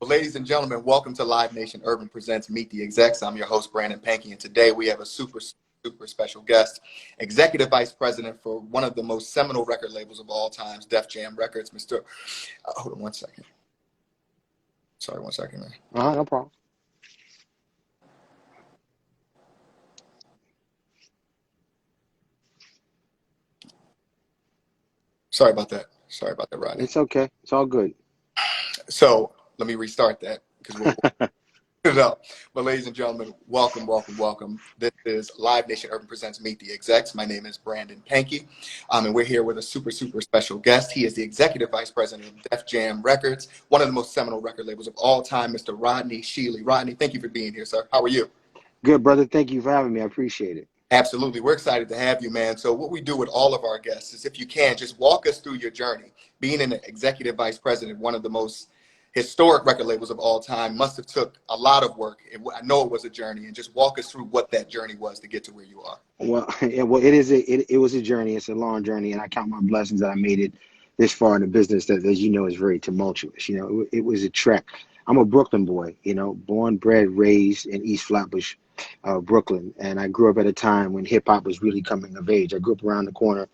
Well, ladies and gentlemen, welcome to Live Nation Urban Presents Meet the Execs. I'm your host, Brandon Pankey, and today we have a super special guest, Executive Vice President for one of the most seminal record labels of all times, Def Jam Records, Mr. Hold on one second. Sorry, 1 second, man. No problem. Sorry about that. Sorry about that, Rodney. It's okay. It's all good. So let me restart that because we'll it up. But ladies and gentlemen, welcome. This is Live Nation Urban Presents Meet the Execs. My name is Brandon Pankey, and we're here with a super special guest. He is the Executive Vice President of Def Jam Records, one of the most seminal record labels of all time, Mr. Rodney Shealey. Rodney, thank you for being here, sir. How are you? Good, brother. Thank you for having me. I appreciate it. Absolutely. We're excited to have you, man. So what we do with all of our guests is, if you can, just walk us through your journey. Being an executive vice president, one of the most historic record labels of all time, must have took a lot of work. I know it was a journey, and just walk us through what that journey was to get to where you are. Well, it was a journey. It's a long journey, and I count my blessings that I made it this far in the business that, as you know, is very tumultuous. It was a trek. I'm a Brooklyn boy, born, bred, raised in East Flatbush, Brooklyn, and I grew up at a time when hip hop was really coming of age. I grew up around the corner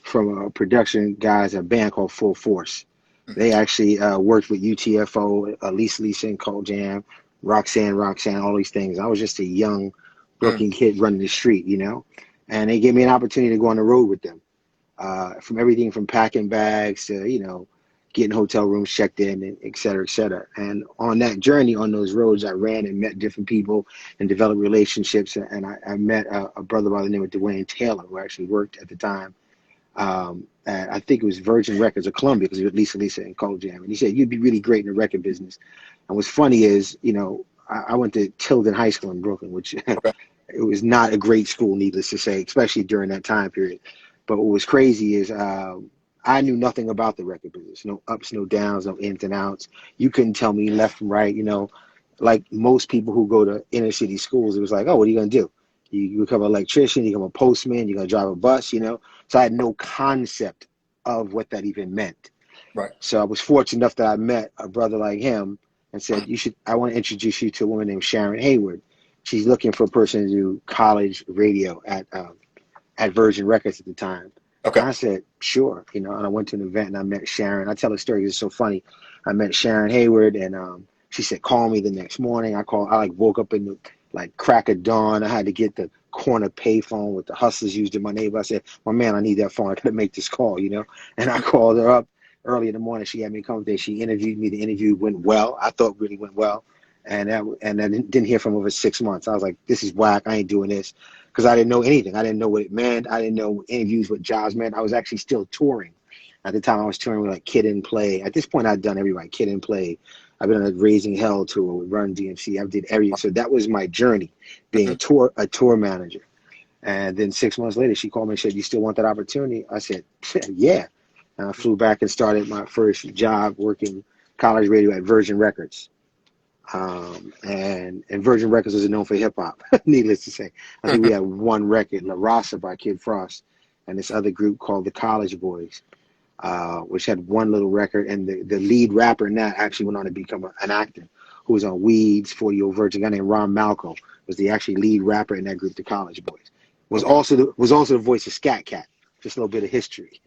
from production guys, a band called Full Force. They actually worked with UTFO, Lisa and Cole Jam, Roxanne, all these things. I was just a young Brooklyn kid running the street, and they gave me an opportunity to go on the road with them, from everything from packing bags to, getting hotel rooms checked in, and et cetera, et cetera. And on that journey, on those roads, I ran and met different people and developed relationships. And I met a brother by the name of Dwayne Taylor, who actually worked at the time at, I think it was Virgin Records of Columbia, because he was Lisa and Cole Jam. And he said, you'd be really great in the record business. And what's funny is, I went to Tilden High School in Brooklyn, which it was not a great school, needless to say, especially during that time period. But what was crazy is I knew nothing about the record business. No ups, no downs, no ins and outs. You couldn't tell me left from right. Like most people who go to inner city schools, it was like, oh, what are you going to do? You become an electrician, you become a postman, you're going to drive a bus, So I had no concept of what that even meant. Right. So I was fortunate enough that I met a brother like him and said, I want to introduce you to a woman named Sharon Hayward. She's looking for a person to do college radio at Virgin Records at the time. Okay. And I said, sure, and I went to an event and I met Sharon. I tell the story because it's so funny. I met Sharon Hayward and she said, call me the next morning. I woke up in the crack of dawn. I had to get the corner payphone with the hustlers used in my neighbor. I said, my man, I need that phone. I gotta make this call, And I called her up early in the morning. She had me come there. She interviewed me. The interview went well. I thought really went well. And I didn't hear from her for 6 months. I was like, this is whack. I ain't doing this. Because I didn't know anything. I didn't know what it meant. I didn't know interviews, what jobs meant. I was actually still touring. At the time, I was touring with Kid and Play. At this point, I'd done everybody. Kid and Play. I've been on a Raising Hell tour with Run DMC. I did everything. So that was my journey, being a tour manager. And then 6 months later, she called me and said, you still want that opportunity? I said, yeah. And I flew back and started my first job working college radio at Virgin Records. And Virgin Records was known for hip hop, needless to say. I think we had one record, La Raza by Kid Frost, and this other group called the College Boys, which had one little record. And the lead rapper in that actually went on to become an actor who was on Weeds, 40-Year-Old Virgin. A guy named Ron Malco was the actually lead rapper in that group, the College Boys. Was also the voice of Scat Cat. Just a little bit of history.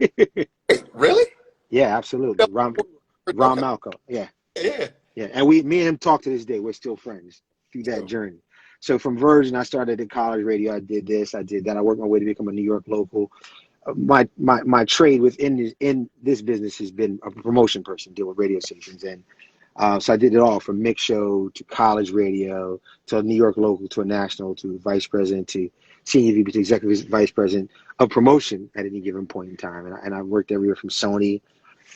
Really? Yeah, absolutely. Ron Malco. Yeah. Yeah. Yeah, and me and him talk to this day. We're still friends through that journey. So from Virgin, I started at college radio. I did this, I did that. I worked my way to become a New York local. My trade in this business has been a promotion person, deal with radio stations, and so I did it all from mix show to college radio to a New York local to a national to vice president to senior VP to executive vice president of promotion at any given point in time. And I worked everywhere from Sony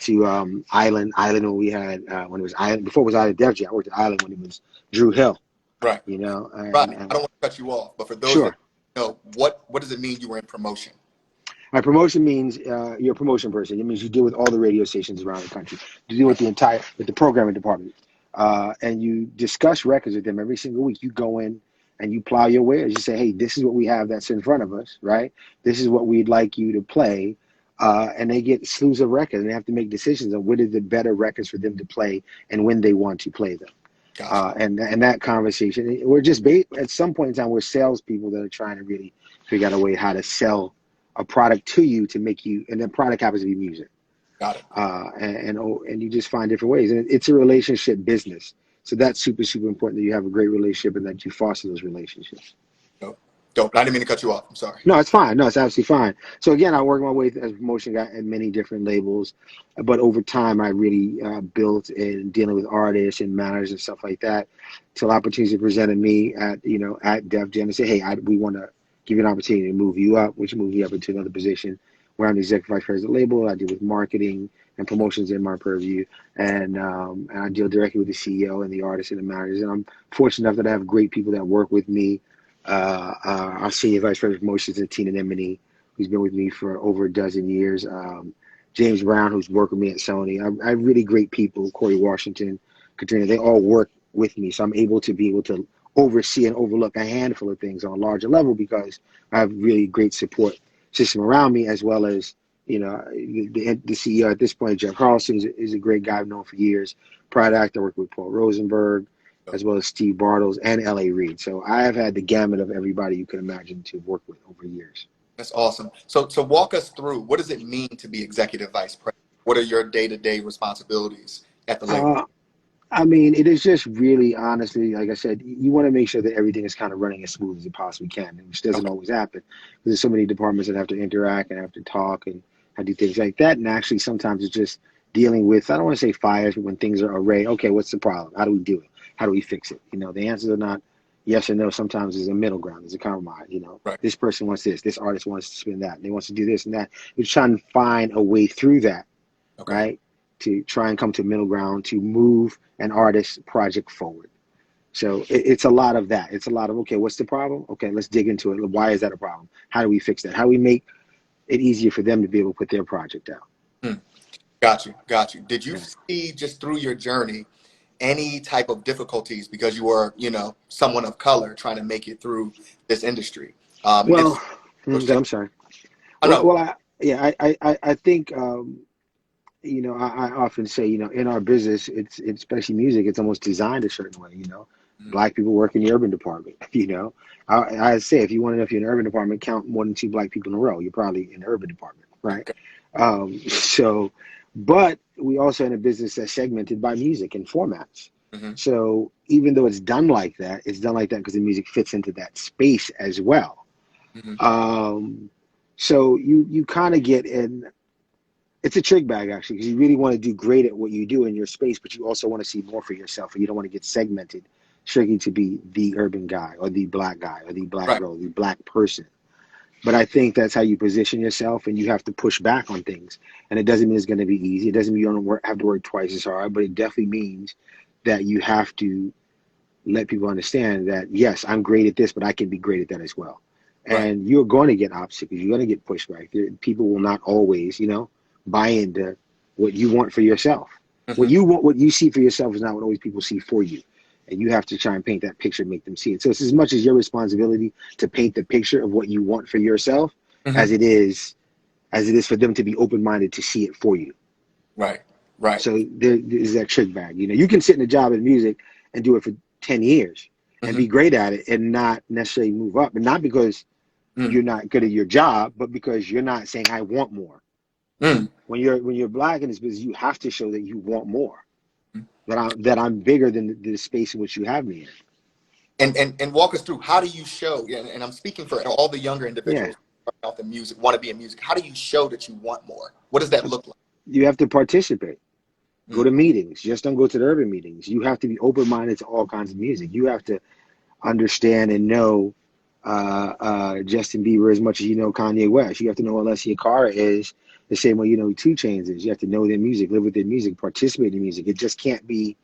to Island when we had when it was Island, before it was Island Def Jam. I worked at Island when it was Drew Hill. Right. And, right. I don't want to cut you off, but for those that know, what does it mean you were in promotion? My promotion means you're a promotion person. It means you deal with all the radio stations around the country. You deal with the programming department, and you discuss records with them every single week. You go in and you plow your wares. You say, hey, this is what we have that's in front of us, right? This is what we'd like you to play. and they get slews of records, and they have to make decisions on what are the better records for them to play and when they want to play them. Gotcha. And that conversation, we're just at some point in time, we're salespeople that are trying to really figure out a way how to sell a product to you to make you, and the product happens to be music. Got it. And you just find different ways, and it's a relationship business. So that's super, super important that you have a great relationship and that you foster those relationships. Dope. I didn't mean to cut you off. I'm sorry. No, it's fine. No, it's absolutely fine. So again, I worked my way as a promotion guy at many different labels, but over time, I really built in dealing with artists and managers and stuff like that, till opportunities presented me at Def Jam and say, hey, we want to give you an opportunity to move you up, which move you up into another position where I'm the executive vice president of the label. I deal with marketing and promotions in my purview, and I deal directly with the CEO and the artists and the managers. And I'm fortunate enough that I have great people that work with me. Our senior vice president of promotions is Tina Nemini, who's been with me for over a dozen years. James Brown, who's worked with me at Sony. I have really great people, Corey Washington, Katrina, they all work with me. So I'm able to oversee and overlook a handful of things on a larger level because I have really great support system around me, as well as, the CEO at this point, Jeff Carlson, is a great guy I've known for years. Prior to that, I worked with Paul Rosenberg, as well as Steve Bartles and L.A. Reid. So I have had the gamut of everybody you can imagine to work with over years. That's awesome. So walk us through, what does it mean to be executive vice president? What are your day-to-day responsibilities at the label? It is just really, honestly, like I said, you want to make sure that everything is kind of running as smooth as it possibly can, which doesn't always happen because there's so many departments that have to interact and have to talk and have to do things like that. And actually, sometimes it's just dealing with, I don't want to say fires, but when things are arrayed, okay, what's the problem? How do we do it? How do we fix it? The answers are not yes or no. Sometimes there's a middle ground. There's a compromise. Right. This person wants this artist wants to spin that. And they wants to do this and that. You're trying to find a way through that, right? To try and come to a middle ground to move an artist project forward. So it's a lot of that. It's a lot of, okay, what's the problem? Okay, let's dig into it. Why is that a problem? How do we fix that? How do we make it easier for them to be able to put their project out? Got you. Did you see, just through your journey, any type of difficulties because you were, someone of color trying to make it through this industry? I'm sorry. I think, I often say, in our business, it's especially music, it's almost designed a certain way, Black people work in the urban department, I say, if you want to know if you're in the urban department, count more than 2 Black people in a row. You're probably in the urban department, right? Okay. But we also in a business that's segmented by music and formats. So even though it's done like that because the music fits into that space as well. So you kind of get in. It's a trick bag, actually, because you really want to do great at what you do in your space, but you also want to see more for yourself, and you don't want to get segmented strictly to be the urban guy or the Black guy or the Black girl, the Black person. But I think that's how you position yourself, and you have to push back on things. And it doesn't mean it's going to be easy. It doesn't mean you don't have to work twice as hard, but it definitely means that you have to let people understand that, yes, I'm great at this, but I can be great at that as well. And you're going to get obstacles. You're going to get pushback. People will not always, buy into what you want for yourself. What you want, what you see for yourself is not what always people see for you. And you have to try and paint that picture and make them see it. So it's as much as your responsibility to paint the picture of what you want for yourself as it is for them to be open-minded to see it for you. Right. So there's that trick bag. You can sit in a job in music and do it for 10 years and be great at it and not necessarily move up. And not because you're not good at your job, but because you're not saying, I want more. When you're Black in this business, you have to show that you want more. That I'm bigger than the space in which you have me in. And walk us through, how do you show, and I'm speaking for all the younger individuals out the music, want to be in music, how do you show that you want more? What does that look like? You have to participate. Go to meetings. Just don't go to the urban meetings. You have to be open-minded to all kinds of music. You have to understand and know Justin Bieber as much as you know Kanye West. You have to know Alessia Cara is the same way you know 2 Chainz is. You have to know their music, live with their music, participate in music. It just can't be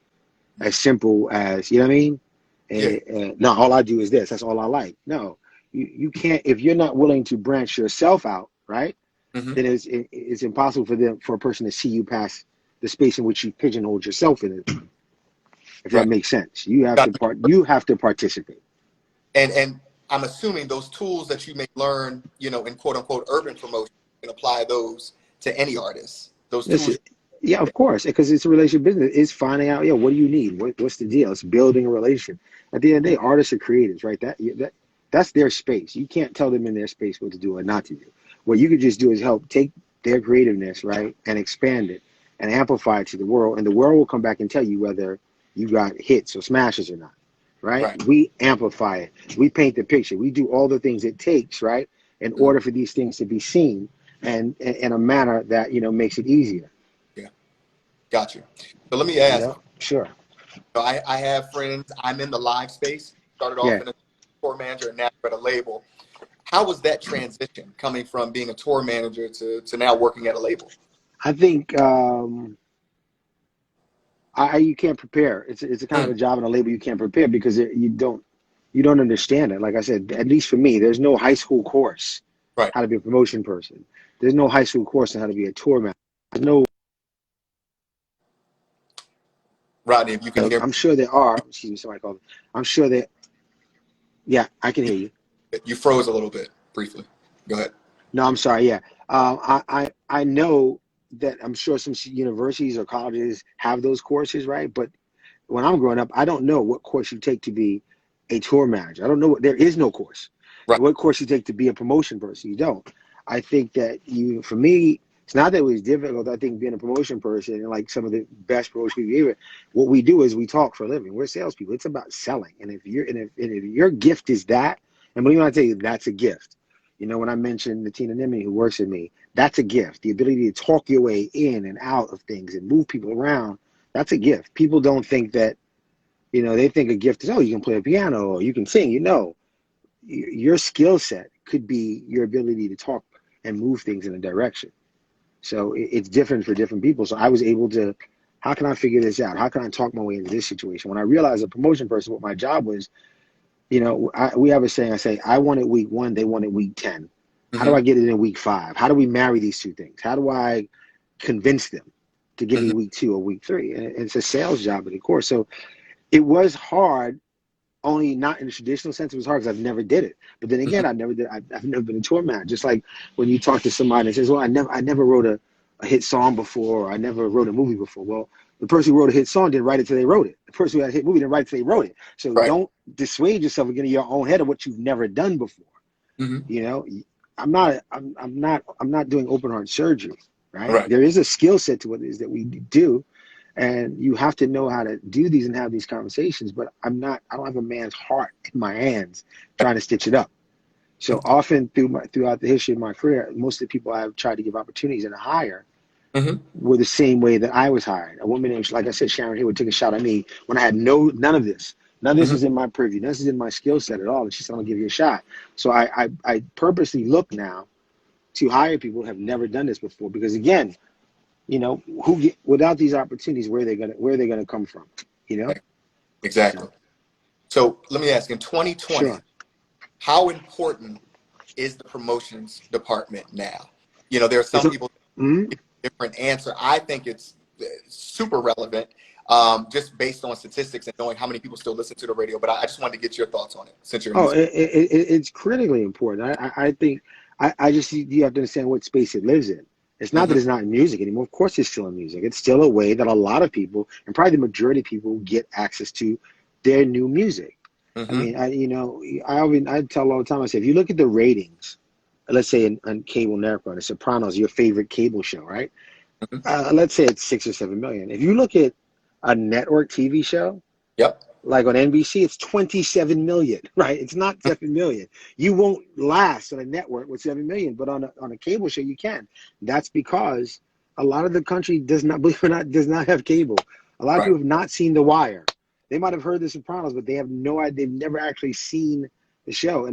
as simple as, you know what I mean? No, all I do is this. That's all I like. No, you can't. If you're not willing to branch yourself out, right? Then it's impossible for a person to see you past the space in which you pigeonholed yourself in it. If that makes sense, you have to participate. And I'm assuming those tools that you may learn, in quote unquote urban promotion, you can apply those to any artist. Those Listen, tools. yeah, of course, because it's a relationship business. It's finding out, yeah, what do you need? What's the deal? It's building a relationship. At the end of the day, artists are creatives, right? That's their space. You can't tell them in their space what to do or not to do. What you could just do is help take their creativeness, right, and expand it and amplify it to the world, and the world will come back and tell you whether you got hits or smashes or not, right? Right. We amplify it. We paint the picture. We do all the things it takes, right, in Mhm. order for these things to be seen and in a manner that, makes it easier. Yeah. Got you. So let me ask. Sure. So I have friends. I'm in the live space. Started off Yeah. in a tour manager and now at a label. How was that transition coming from being a tour manager to now working at a label? I think you can't prepare. It's a kind of a Mm, job in a label you can't prepare because you don't understand it. Like I said, at least for me, there's no high school course right. how to be a promotion person. There's no high school course on how to be a tour manager. No, Rodney, if you can hear I'm sure there are. Excuse me, somebody called. I'm sure that. Yeah, I can me, hear you. you froze a little bit briefly. Go ahead. No, I'm sorry. Yeah, I know that I'm sure some universities or colleges have those courses, right? But when I'm growing up, I don't know what course you take to be a tour manager. I don't know there is no course. Right. What course you take to be a promotion person? You don't. I think that for me, it's not that it was difficult. I think being a promotion person and like some of the best promotion people ever, what we do is we talk for a living. We're salespeople. It's about selling. And if your gift is that, and believe me when I tell you, that's a gift. When I mentioned the Tina Nimini who works with me, that's a gift. The ability to talk your way in and out of things and move people around, that's a gift. People don't think that, they think a gift is, oh, you can play a piano or you can sing. Your skill set could be your ability to talk and move things in a direction. So it's different for different people. So I was able to, how can I figure this out? How can I talk my way into this situation? When I realized a promotion person, what my job was, we have a saying, I say, I want it week 1, they want it week 10. How do Hmm. I get it in week 5? How do we marry these two things? How do I convince them to give me Hmm. week 2 or week 3? And it's a sales job, of course. So it was hard, only not in the traditional sense. It was hard because I've never did it. But then Hmm. again, I've never been a tour manager. Just like when you talk to somebody and says, "Well, I never wrote a hit song before. Or I never wrote a movie before." Well, the person who wrote a hit song didn't write it till they wrote it. The person who had a hit movie didn't write it till they wrote it. So Right. don't dissuade yourself of getting your own head of what you've never done before. Hmm. You know, I'm not doing open heart surgery, right? Right. There is a skill set to what it is that we do, and you have to know how to do these and have these conversations. But I don't have a man's heart in my hands trying to stitch it up. So often throughout the history of my career, most of the people I've tried to give opportunities and hire Hmm. were the same way that I was hired. A woman named, like I said, Sharon Hill would take a shot at me when I had none of this. None of this Hmm. is in my purview. None of this is in my skill set at all. And she said, "I'll give you a shot." So I purposely look now to hire people who have never done this before, because again, without these opportunities, where are they gonna come from? You know? Exactly. So So let me ask, in 2020, sure. how important is the promotions department now? There are It's some a, people mhm. give a different answer. I think it's super relevant, just based on statistics and knowing how many people still listen to the radio. But I just wanted to get your thoughts on it since you're in Oh, this. it's critically important. I think I just you have to understand what space it lives in. It's not that Hmm. it's not in music anymore. Of course, it's still in music. It's still a way that a lot of people, and probably the majority of people, get access to their new music. I Hmm. mean, I tell all the time. I say, if you look at the ratings, let's say on cable network, The Sopranos, your favorite cable show, right? Hmm. Let's say it's 6 or 7 million. If you look at a network TV show, Yep. like on NBC, it's 27 million, right? It's not 7 million. You won't last on a network with 7 million, but on a cable show, you can. That's because a lot of the country does not, believe it or not, does not have cable. A lot of Right. people have not seen The Wire. They might have heard The Sopranos, but they have no idea. They've never actually seen the show.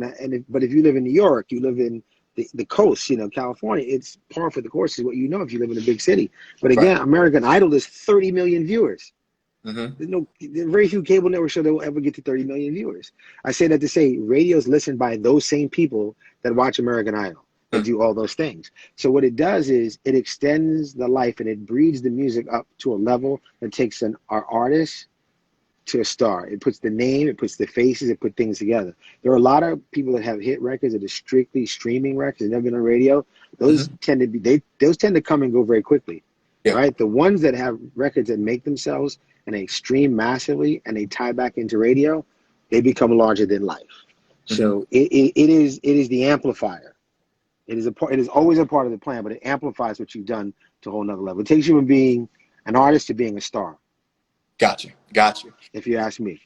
But if you live in New York, you live in the coast, California, it's par for the course is what you know if you live in a big city. But Right. again, American Idol is 30 million viewers. Hmm. There's very few cable network show that will ever get to 30 million viewers. I say that to say radio is listened by those same people that watch American Idol, that do all those things. So what it does is it extends the life and it breeds the music up to a level that takes our artists to a star. It puts the name, it puts the faces, it puts things together. There are a lot of people that have hit records that are strictly streaming records, they've never been on radio. Those Mm-hmm. tend to be those tend to come and go very quickly. Yeah. Right? The ones that have records that make themselves and they stream massively and they tie back into radio, they become larger than life. Mm-hmm. So it is the amplifier. It is always a part of the plan, but it amplifies what you've done to a whole nother level. It takes you from being an artist to being a star, Got you. if you ask me.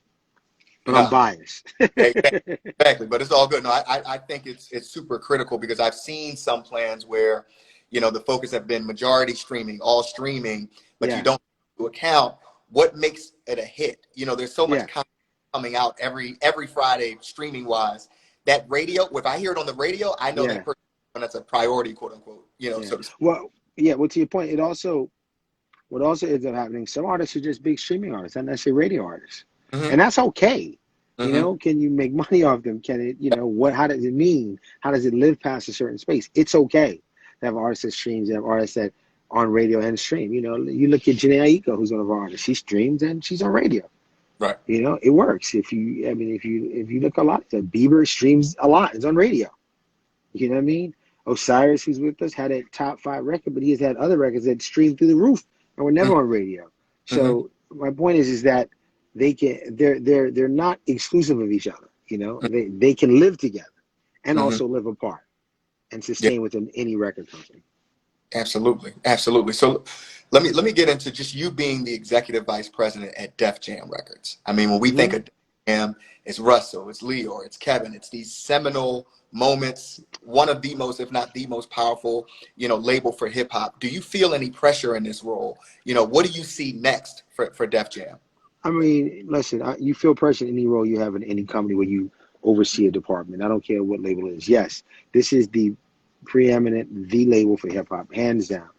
But I'm No, biased. exactly. But it's all good. No, I think it's super critical because I've seen some plans where, the focus have been majority streaming, all streaming, but you Yeah, don't take into account what makes it a hit. There's so much yeah, content coming out every Friday streaming wise. That radio, if I hear it on the radio, I know that yeah, person, and that's a priority, quote unquote, yeah. so to speak. Well, yeah. Well, to your point, what also ends up happening. Some artists are just big streaming artists, not necessarily radio artists, Mm-hmm. and that's okay. Mm-hmm. Can you make money off them? Can it? How does it mean? How does it live past a certain space? It's okay to have artists that streams, to have artists that on radio and stream. You look at Janae Aiko, who's one of our artists. She streams and she's on radio. Right. It works. If you look a lot, Bieber streams a lot. It's on radio. You know what I mean? Osiris, who's with us, had a top 5 record, but he has had other records that streamed through the roof and were never on radio. Mm-hmm. So my point is that they're not exclusive of each other. They can live together and Mm-hmm. also live apart and Yeah. sustain within any record company. Absolutely. So let me get into just you being the executive vice president at Def Jam Records. I mean, when we think Mm-hmm. of Def Jam, it's Russell, it's Leo, it's Kevin, it's these seminal moments, one of the most, if not the most powerful, label for hip hop. Do you feel any pressure in this role? What do you see next for Def Jam? I mean, listen, you feel pressure in any role you have in any company where you oversee a department. I don't care what label it is. Yes, this is the label for hip hop, hands down.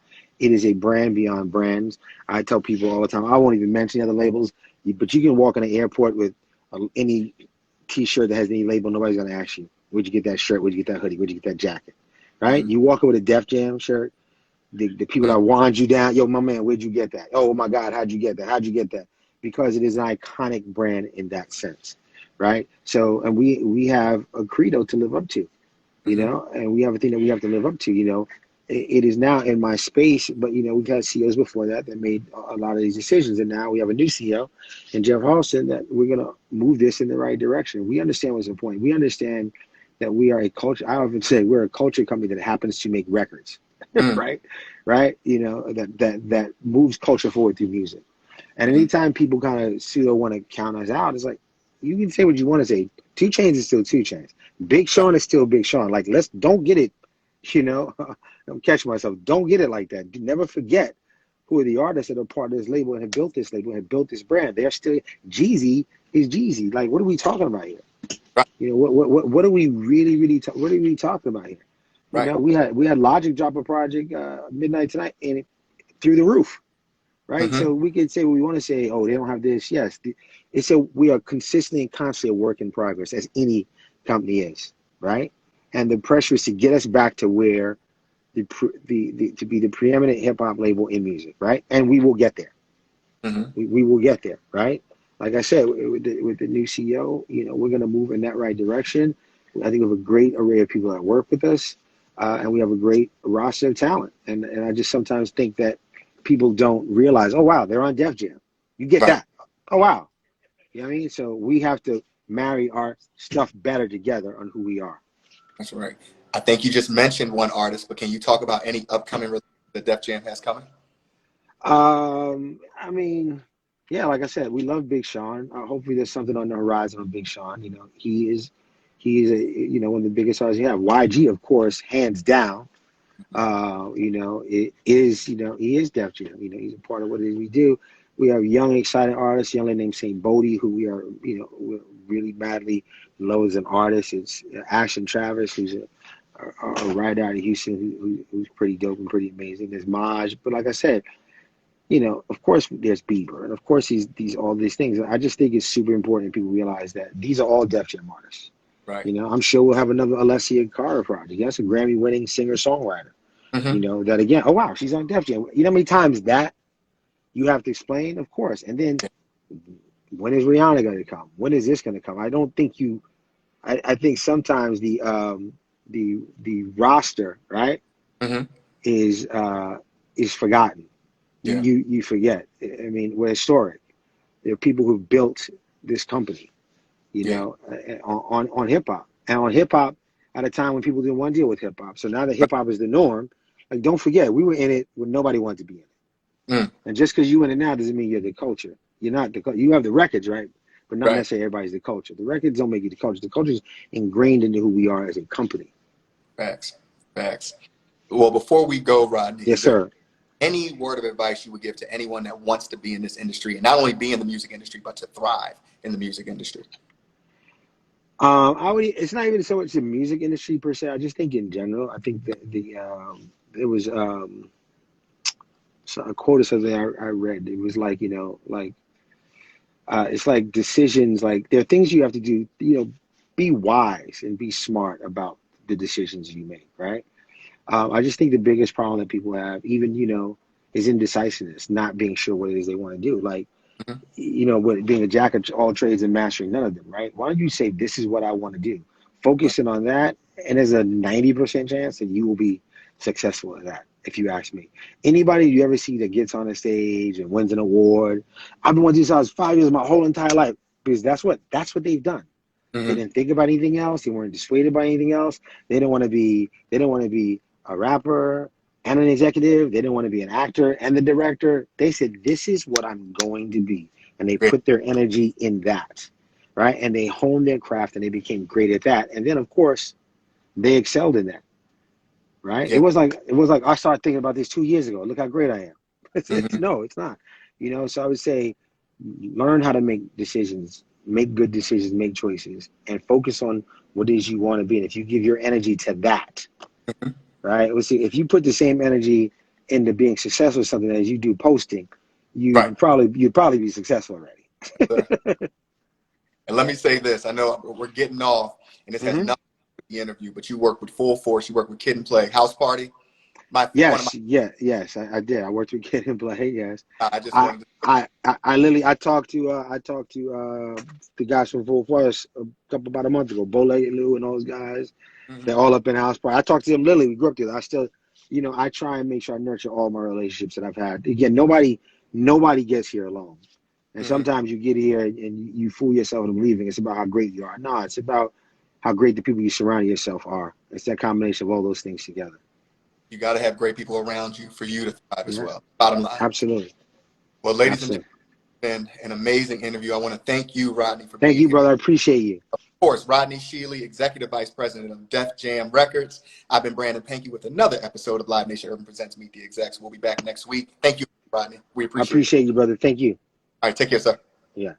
It is a brand beyond brands. I tell people all the time, I won't even mention the other labels, but you can walk in the airport with any T-shirt that has any label. Nobody's going to ask you, where'd you get that shirt? Where'd you get that hoodie? Where'd you get that jacket? Right? Mm-hmm. You walk in with a Def Jam shirt, the people that wand you down, yo, my man, where'd you get that? Oh, my God, how'd you get that? How'd you get that? Because it is an iconic brand in that sense, right? So, and we have a credo to live up to, and we have a thing that we have to live up to, it is now in my space, but we've had CEOs before that made a lot of these decisions, and now we have a new CEO, and Jeff Halston, that we're gonna move this in the right direction. We understand what's important. We understand that we are a culture. I often say we're a culture company that happens to make records, Mm-hmm. right? That moves culture forward through music. And anytime people kind of pseudo want to count us out, it's like, you can say what you want to say. 2 Chainz is still 2 Chainz. Big Sean is still Big Sean. Like, don't get it, don't catch myself. Don't get it like that. Never forget who are the artists that are part of this label and have built this label and have built this brand. They're still, Jeezy is Jeezy. Like, what are we talking about here? Right. What are we really what are we talking about here? Right. We had Logic drop a project Midnight Tonight and it through the roof. Right. Mm-hmm. So we can say what we want to say, oh, they don't have this. Yes. We are consistently and constantly a work in progress, as any company is, right? And the pressure is to get us back to where to be the preeminent hip hop label in music, right? And we will get there. Mm-hmm. We will get there, right? Like I said, with the new CEO, we're going to move in that right direction. I think we have a great array of people that work with us, and we have a great roster of talent. And I just sometimes think that people don't realize, oh, wow, they're on Def Jam. You get Right. that. Oh, wow. You know what I mean? So we have to marry our stuff better together on who we are. That's right. I think you just mentioned one artist, but can you talk about any upcoming releases that Def Jam has coming? I mean, yeah, like I said, we love Big Sean. Hopefully there's something on the horizon with Big Sean. He is a, one of the biggest artists you have. YG, of course, hands down. It is, he is Def Jam. He's a part of what it is we do. We have young, exciting artists, young lady named Saint Bodie, who we are, we're really madly in love as an artist. It's Ashton Travis, who's a writer out of Houston, who's pretty dope and pretty amazing. There's Maj, but like I said, of course there's Bieber, and of course these all these things. I just think it's super important people realize that these are all Def Jam artists. Right. I'm sure we'll have another Alessia Cara project. That's a Grammy-winning singer-songwriter. Mm-hmm. That again, oh wow, she's on Def Jam. You know how many times that you have to explain? Of course. And then When is Rihanna going to come? When is this going to come? I don't think you. I think sometimes the roster, right, Hmm. is forgotten. Yeah. You forget. I mean, we're historic. There are people who built this company, Yeah. on hip hop, and on hip hop at a time when people didn't want to deal with hip hop. So now that hip hop is the norm, like, don't forget, we were in it when nobody wanted to be in it. Mm. And just because you in it now doesn't mean you're the culture. You're not you have the records, right? But not Right. necessarily everybody's the culture. The records don't make you the culture. The culture is ingrained into who we are as a company. Facts. Facts. Well, before we go, Rodney, Yes, is there sir. any word of advice you would give to anyone that wants to be in this industry, and not only be in the music industry, but to thrive in the music industry? I would. It's not even so much the music industry per se. I just think in general. I think that it was so a quote or something I read. It was like, it's like decisions. Like, there are things you have to do. Be wise and be smart about the decisions you make. Right. I just think the biggest problem that people have, even, is indecisiveness, not being sure what it is they want to do. Like, Hmm. with being a jack of all trades and mastering none of them, right? Why don't you say, this is what I want to do? Focusing on that, and there's a 90% chance that you will be successful at that, if you ask me. Anybody you ever see that gets on a stage and wins an award, I've been wanting to do this since I was 5 years of my whole entire life, because that's what they've done. They Hmm. didn't think about anything else. They weren't dissuaded by anything else. They didn't want to be a rapper and an executive. They didn't want to be an actor and the director. They said, this is what I'm going to be. And they Yeah. put their energy in that, right? And they honed their craft and they became great at that. And then, of course, they excelled in that, right? It Yeah. was like I started thinking about this 2 years ago. Look how great I am. Hmm. No, it's not. So I would say, learn how to make decisions, make good decisions, make choices, and focus on what it is you want to be. And if you give your energy to that, right? Let's see, if you put the same energy into being successful with something as you do posting, Right. you'd probably be successful already. Sir. And let me say this: I know we're getting off, and this has Hmm. nothing to do with the interview, but you work with Full Force. You work with Kid and Play, House Party. One of my. Yes, yes, I did. I worked with Kid and Play. Yes, I just I wanted to. I literally I talked to the guys from Full Force about a month ago, Bow Legged Lou and those guys. Mhm. They're all up in house party. I talked to them literally. We grew up together. I still, I try and make sure I nurture all my relationships that I've had. Again, nobody gets here alone. And Mhm. sometimes you get here and you fool yourself into believing it's about how great you are. No, it's about how great the people you surround yourself are. It's that combination of all those things together. You got to have great people around you for you to thrive as Yeah, well. Bottom line. absolutely, Well, ladies and gentlemen, absolutely. it's been an amazing interview. I want to thank you, Rodney, for Thank being you, here. brother. I appreciate you. Of course, Rodney Shealey, Executive Vice President of Def Jam Records. I've been Brandon Panky with another episode of Live Nation Urban Presents Meet the Execs. We'll be back next week. Thank you, Rodney. We I appreciate it. appreciate you, brother. Thank you. All right, take care, sir. Yeah.